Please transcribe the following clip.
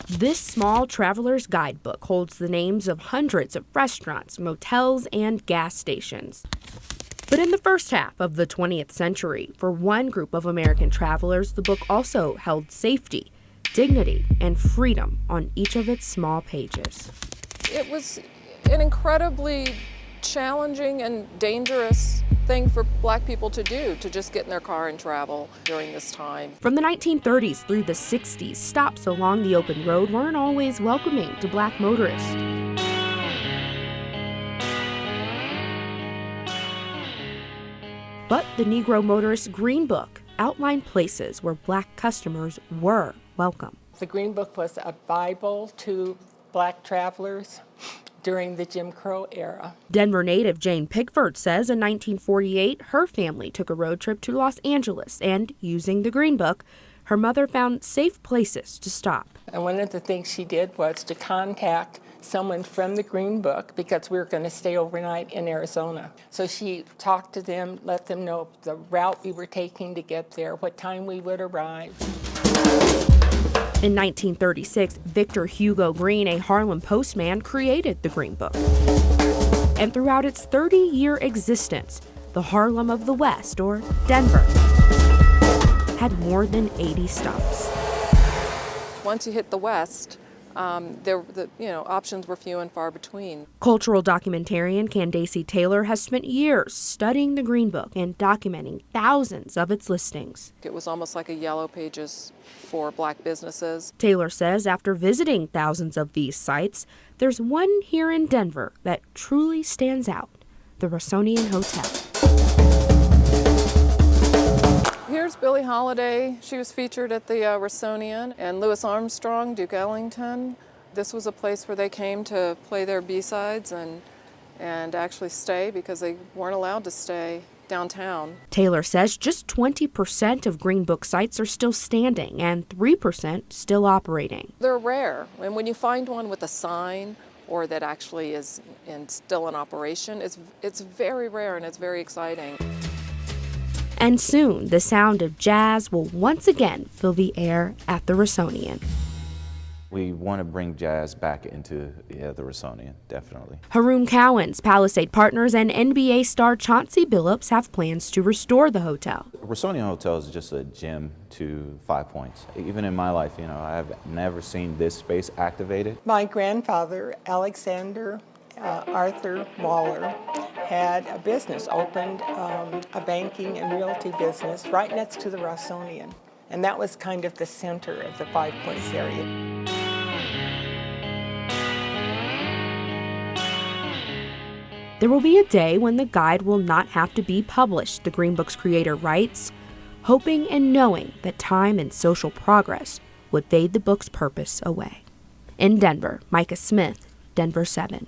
This small traveler's guidebook holds the names of hundreds of restaurants, motels, and gas stations. But in the first half of the 20th century, for one group of American travelers, the book also held safety, dignity, and freedom on each of its small pages. It was an incredibly challenging and dangerous thing for Black people to do, to just get in their car and travel during this time. From the 1930s through the 60s, stops along the open road weren't always welcoming to Black motorists. But the Negro Motorist Green Book outlined places where Black customers were welcome. The Green Book was a Bible to Black travelers during the Jim Crow era. Denver native Jane Pickford says in 1948, her family took a road trip to Los Angeles, and using the Green Book, her mother found safe places to stop. And one of the things she did was to contact someone from the Green Book because we were going to stay overnight in Arizona. So she talked to them, let them know the route we were taking to get there, what time we would arrive. In 1936, Victor Hugo Green, a Harlem postman, created the Green Book. And throughout its 30-year existence, the Harlem of the West, or Denver, had more than 80 stops. Once you hit the West, options were few and far between. Cultural documentarian Candace Taylor has spent years studying the Green Book and documenting thousands of its listings. It was almost like a yellow pages for Black businesses. Taylor says after visiting thousands of these sites, there's one here in Denver that truly stands out, the Rossonian Hotel. Here's Billie Holiday. She was featured at the Rossonian, and Louis Armstrong, Duke Ellington. This was a place where they came to play their B-sides and actually stay because they weren't allowed to stay downtown. Taylor says just 20% of Green Book sites are still standing and 3% still operating. They're rare, and when you find one with a sign or that actually is still in operation, it's very rare and it's very exciting. And soon, the sound of jazz will once again fill the air at the Rossonian. We want to bring jazz back into the Rossonian, definitely. Haroon Cowan's Palisade Partners and NBA star Chauncey Billups have plans to restore the hotel. Rossonian Hotel is just a gem to 5 Points. Even in my life, I've never seen this space activated. My grandfather, Alexander Arthur Waller, had a business, opened a banking and realty business right next to the Rossonian. And that was kind of the center of the 5 Points area. There will be a day when the guide will not have to be published, the Green Book's creator writes, hoping and knowing that time and social progress would fade the book's purpose away. In Denver, Micah Smith, Denver 7.